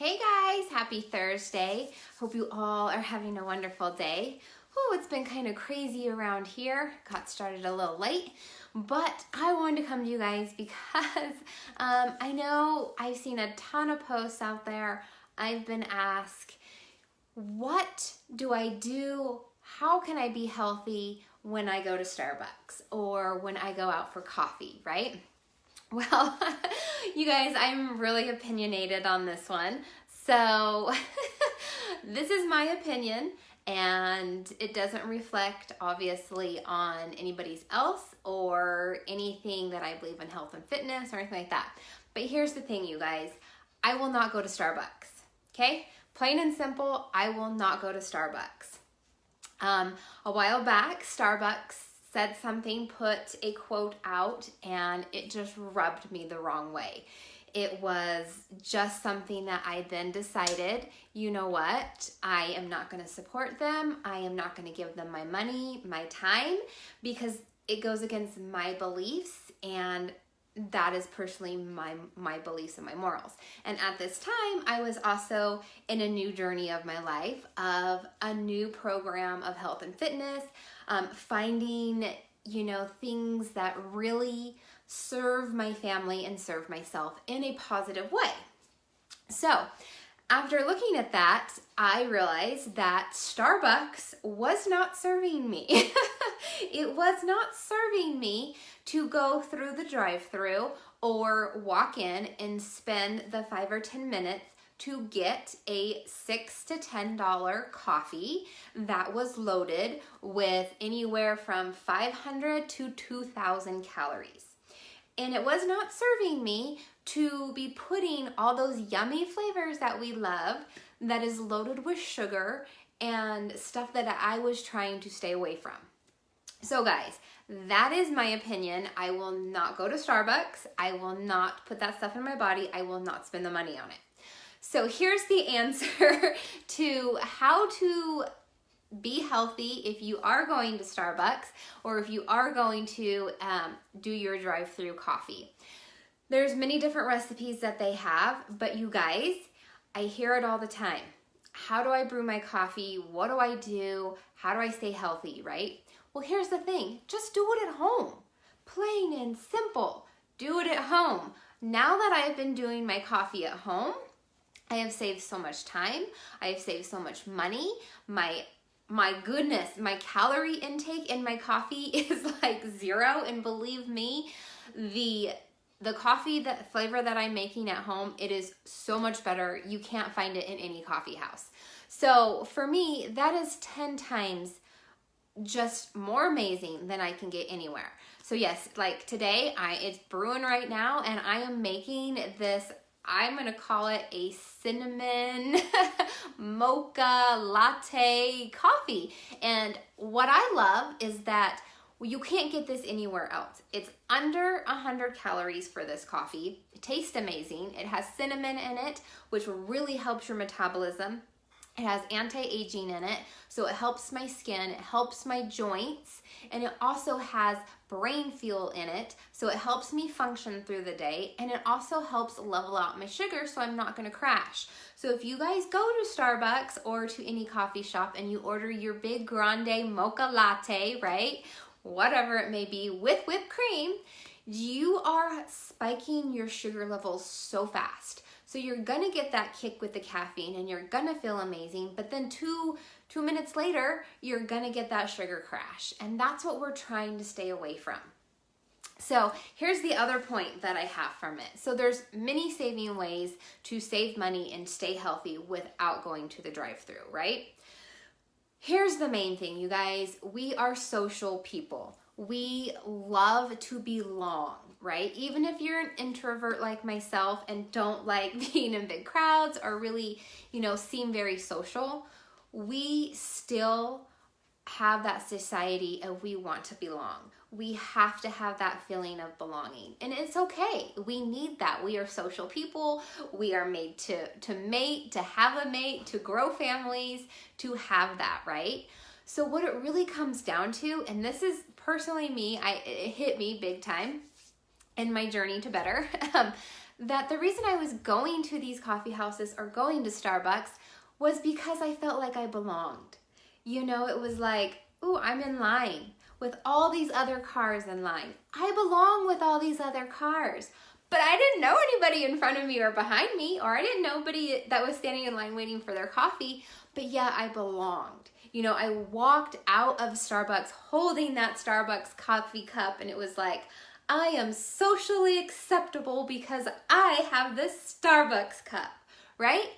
Hey guys, happy Thursday. Hope you all are having a wonderful day. Oh, it's been kind of crazy around here. Got started a little late, but I wanted to come to you guys because I know I've seen a ton of posts out there. I've been asked, what do I do? How can I be healthy when I go to Starbucks or when I go out for coffee, right? Well, you guys, I'm really opinionated on this one. So this is my opinion, and it doesn't reflect obviously on anybody's else or anything that I believe in health and fitness or anything like that. But here's the thing, you guys, I will not go to Starbucks, okay? Plain and simple, I will not go to Starbucks. A while back, Starbucks said something, put a quote out, and it just rubbed me the wrong way. It was just something that I then decided, you know what, I am not going to support them. I am not going to give them my money, my time, because it goes against my beliefs, and that is personally my beliefs and my morals. And at this time, I was also in a new journey of my life, of a new program of health and fitness, finding, things that really serve my family and serve myself in a positive way. So after looking at that, I realized that Starbucks was not serving me. It was not serving me to go through the drive-thru or walk in and spend the 5 or 10 minutes to get a $6 to $10 coffee that was loaded with anywhere from 500 to 2,000 calories. And it was not serving me to be putting all those yummy flavors that we love that is loaded with sugar and stuff that I was trying to stay away from. So guys, that is my opinion. I will not go to Starbucks. I will not put that stuff in my body. I will not spend the money on it. So here's the answer to how to be healthy if you are going to Starbucks or if you are going to do your drive-through coffee. There's many different recipes that they have, but you guys, I hear it all the time. How do I brew my coffee? What do I do? How do I stay healthy, right? Well, here's the thing. Just do it at home. Plain and simple. Do it at home. Now that I've been doing my coffee at home, I have saved so much time. I have saved so much money. My goodness, my calorie intake in my coffee is like 0. And believe me, the coffee, the flavor that I'm making at home, it is so much better. You can't find it in any coffee house. So for me, that is 10 times just more amazing than I can get anywhere. So yes, like today, it's brewing right now, and I am making this, I'm gonna call it a cinnamon mocha latte coffee. And what I love is that you can't get this anywhere else. It's under 100 calories for this coffee. It tastes amazing. It has cinnamon in it, which really helps your metabolism. It has anti-aging in it, so it helps my skin, it helps my joints, and it also has brain fuel in it, so it helps me function through the day, and it also helps level out my sugar so I'm not gonna crash. So if you guys go to Starbucks or to any coffee shop and you order your big grande mocha latte, right? Whatever it may be, with whipped cream, you are spiking your sugar levels so fast. So you're gonna get that kick with the caffeine and you're gonna feel amazing, but then two minutes later, you're gonna get that sugar crash. And that's what we're trying to stay away from. So here's the other point that I have from it. So there's many saving ways to save money and stay healthy without going to the drive-thru, right? Here's the main thing, you guys. We are social people. We love to belong, right? Even if you're an introvert like myself and don't like being in big crowds or really, seem very social, we still have that society of we want to belong. We have to have that feeling of belonging. And it's okay. We need that. We are social people. We are made to mate, to have a mate, to grow families, to have that, right? So what it really comes down to, and this is personally me, it hit me big time in my journey to better, that the reason I was going to these coffee houses or going to Starbucks was because I felt like I belonged. You know, it was like, ooh, I'm in line with all these other cars in line. I belong with all these other cars. But I didn't know anybody in front of me or behind me, or I didn't know anybody that was standing in line waiting for their coffee, but yeah, I belonged. You know, I walked out of Starbucks holding that Starbucks coffee cup, and it was like, I am socially acceptable because I have this Starbucks cup, right?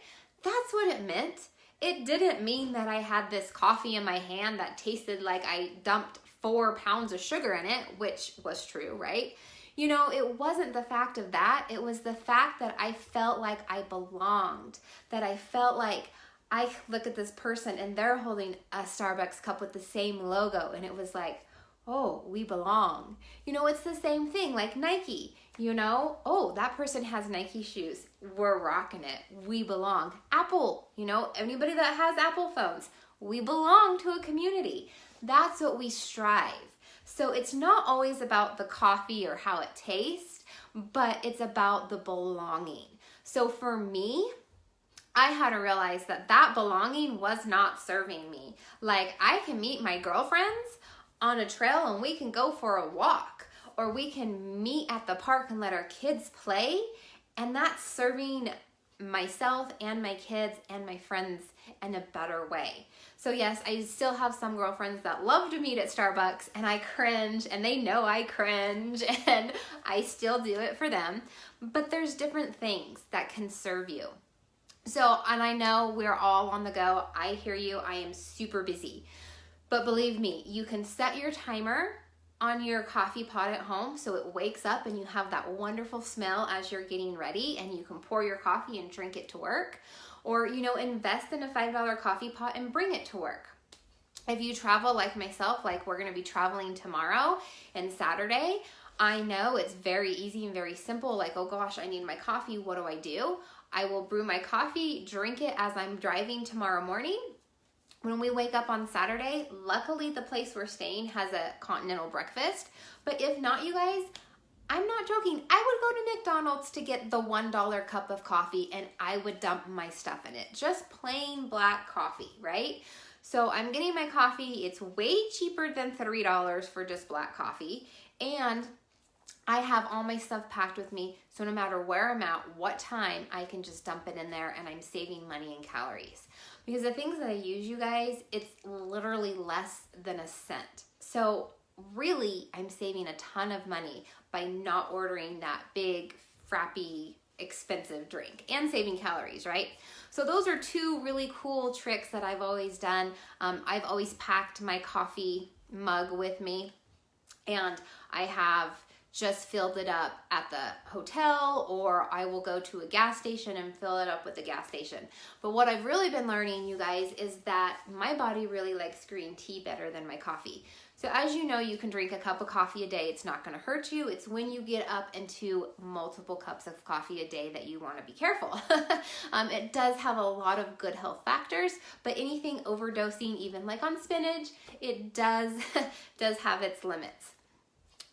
That's what it meant. It didn't mean that I had this coffee in my hand that tasted like I dumped 4 pounds of sugar in it, which was true, right? You know, it wasn't the fact of that. It was the fact that I felt like I belonged, that I felt like I look at this person and they're holding a Starbucks cup with the same logo, and it was like, oh, we belong. You know, it's the same thing like Nike, you know, oh, that person has Nike shoes. We're rocking it. We belong. Apple, you know, anybody that has Apple phones, we belong to a community. That's what we strive. So it's not always about the coffee or how it tastes, but it's about the belonging. So for me, I had to realize that that belonging was not serving me. Like, I can meet my girlfriends on a trail and we can go for a walk, or we can meet at the park and let our kids play, and that's serving myself and my kids and my friends in a better way. So yes, I still have some girlfriends that love to meet at Starbucks, and I cringe, and they know I cringe, and I still do it for them. But there's different things that can serve you. So, and I know we're all on the go. I hear you. I am super busy. But believe me, you can set your timer on your coffee pot at home so it wakes up and you have that wonderful smell as you're getting ready, and you can pour your coffee and drink it to work. Or, you know, invest in a $5 coffee pot and bring it to work. If you travel like myself, like we're going to be traveling tomorrow and Saturday, I know it's very easy and very simple. Like, oh gosh, I need my coffee. What do? I will brew my coffee, drink it as I'm driving tomorrow morning. When we wake up on Saturday, luckily the place we're staying has a continental breakfast. But if not, you guys, I'm not joking. I would go to McDonald's to get the $1 cup of coffee, and I would dump my stuff in it. Just plain black coffee, right? So I'm getting my coffee. It's way cheaper than $3 for just black coffee. And I have all my stuff packed with me, so no matter where I'm at, what time, I can just dump it in there, and I'm saving money and calories. Because the things that I use, you guys, it's literally less than a cent. So really, I'm saving a ton of money by not ordering that big, frappy, expensive drink, and saving calories, right? So those are two really cool tricks that I've always done. I've always packed my coffee mug with me, and I have just filled it up at the hotel, or I will go to a gas station and fill it up with the gas station. But what I've really been learning, you guys, is that my body really likes green tea better than my coffee. So as you know, you can drink a cup of coffee a day. It's not going to hurt you. It's when you get up into multiple cups of coffee a day that you want to be careful. It does have a lot of good health factors, but anything overdosing, even like on spinach, it does have its limits.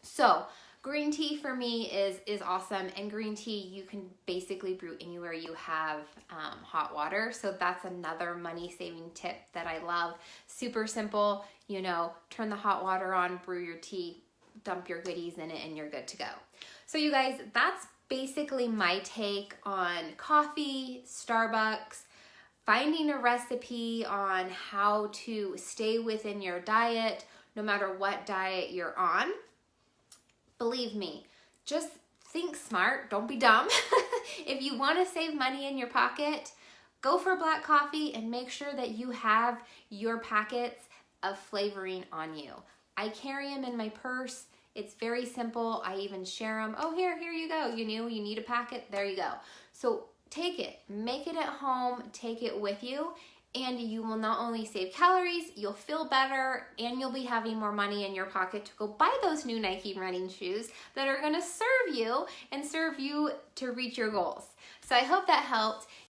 So green tea for me is awesome, and green tea you can basically brew anywhere you have hot water. So that's another money saving tip that I love. Super simple, you know, turn the hot water on, brew your tea, dump your goodies in it, and you're good to go. So you guys, that's basically my take on coffee, Starbucks, finding a recipe on how to stay within your diet, no matter what diet you're on. Believe me, just think smart, don't be dumb. If you want to save money in your pocket, go for black coffee and make sure that you have your packets of flavoring on you. I carry them in my purse. It's very simple. I even share them. Oh, here you go. You need a packet, there you go. So take it, make it at home, take it with you, and you will not only save calories, you'll feel better, and you'll be having more money in your pocket to go buy those new Nike running shoes that are gonna serve you and serve you to reach your goals. So I hope that helped.